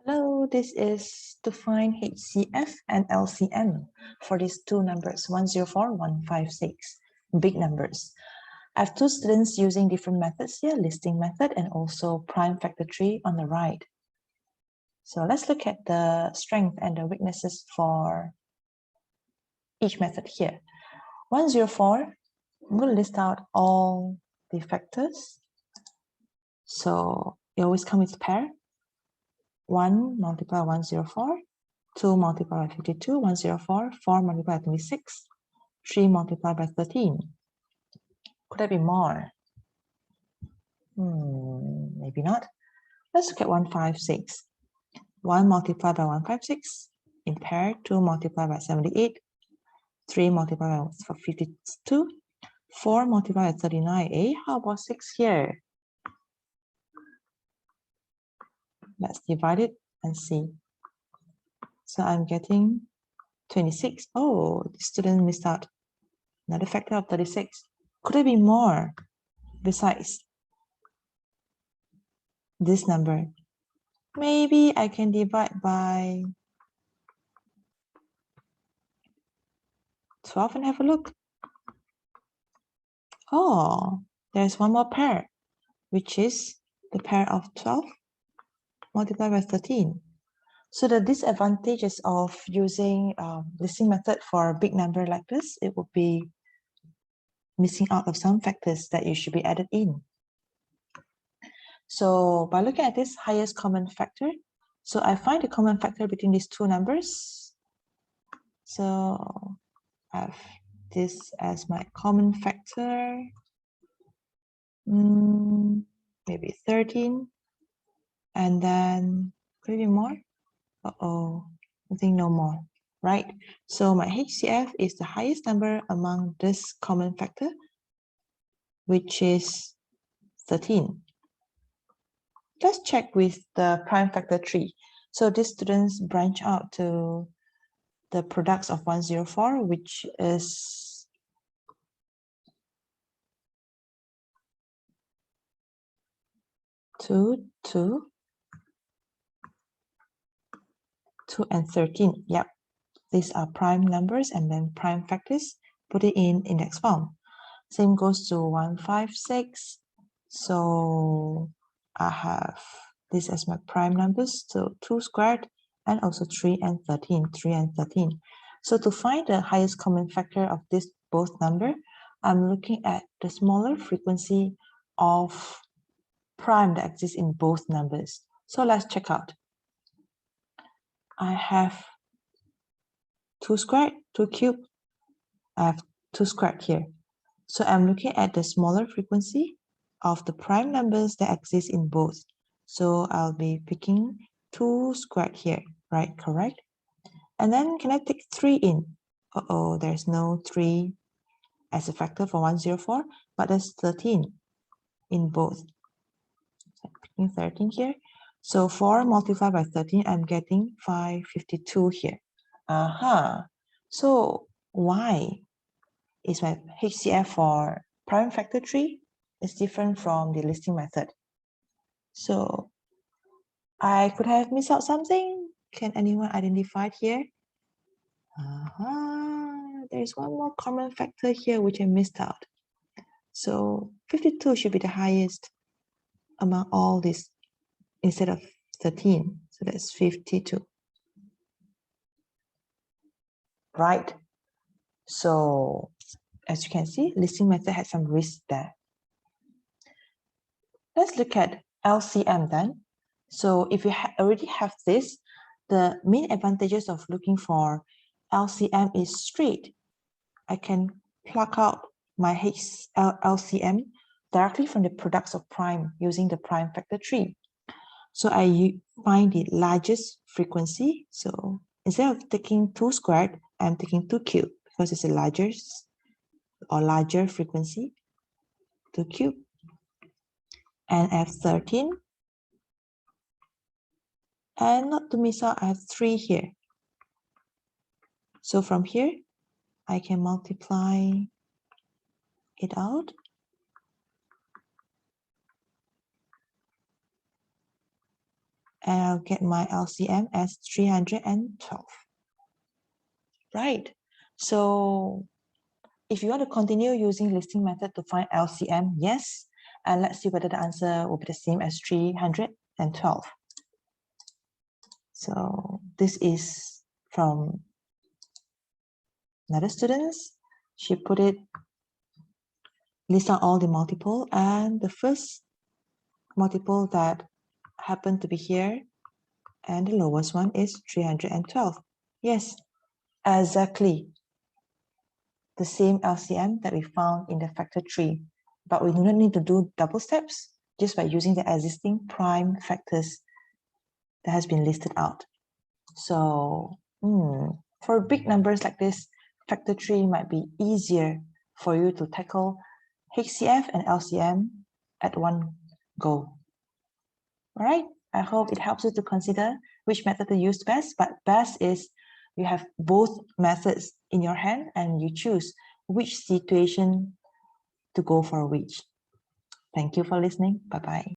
Hello, this is to find HCF and LCM for these two numbers, 104, 156, big numbers. I have two students using different methods here, listing method and also prime factor tree on the right. So let's look at the strength and the weaknesses for each method here. 104, I'm going to list out all the factors. So it always comes with pair. 1 multiplied by 104, 2 multiplied by 52, 104, 4 multiplied by 26, 3 multiplied by 13. Could that be more? Maybe not. Let's look at 156. 1 multiplied by 156 in pair, 2 multiplied by 78, 3 multiplied by 52, 4 multiplied by 39. How about 6 here? Let's divide it and see. So I'm getting 26. Oh, the student missed out. Another factor of 36. Could it be more besides this number? Maybe I can divide by 12 and have a look. Oh, there's one more pair, which is the pair of 12 multiplied by 13. So the disadvantages of using listing method for a big number like this, it would be missing out of some factors that you should be added in. So by looking at this highest common factor, so I find the common factor between these two numbers. So I have this as my common factor. Maybe 13. And then could it be more? Uh-oh, I think no more, right? So my HCF is the highest number among this common factor, which is 13. Let's check with the prime factor tree. So these students branch out to the products of 104, which is 2, 2, 2, and 13. Yep, these are prime numbers and then prime factors. Put it in index form. Same goes to 156. So I have this as my prime numbers, so 2 squared and also 3 and 13, 3 and 13. So to find the highest common factor of this both number, I'm looking at the smaller frequency of prime that exists in both numbers. So let's check out. I have 2 squared, 2 cubed. I have 2 squared here. So I'm looking at the smaller frequency of the prime numbers that exist in both. So I'll be picking 2 squared here, right? Correct? And then can I take 3 in? Uh-oh, there's no 3 as a factor for 104, but there's 13 in both. So I'm picking 13 here. So 4 multiplied by 13, I'm getting 552 here. So why is my HCF for prime factor tree is different from the listing method? So I could have missed out something. Can anyone identify it here? There's one more common factor here which I missed out. So 52 should be the highest among all these instead of 13. So that's 52. Right. So as you can see, listing method has some risk there. Let's look at LCM then. So if you already have this, the main advantages of looking for LCM is straight. I can pluck out my LCM directly from the products of prime using the prime factor tree. So I find the largest frequency. So instead of taking 2 squared, I'm taking 2 cubed because it's a larger frequency, 2 cubed. And I have 13. And not to miss out, I have 3 here. So from here, I can multiply it out. and I'll get my LCM as 312. Right. So if you want to continue using listing method to find LCM, yes. And let's see whether the answer will be the same as 312. So this is from another student. She put it, list out all the multiple, and the first multiple that happened to be here, and the lowest one is 312. Yes, exactly the same LCM that we found in the factor tree, but we do not need to do double steps just by using the existing prime factors that has been listed out. So for big numbers like this, factor tree might be easier for you to tackle HCF and LCM at one go. All right, I hope it helps you to consider which method to use best, but best is you have both methods in your hand and you choose which situation to go for which. Thank you for listening. Bye-bye.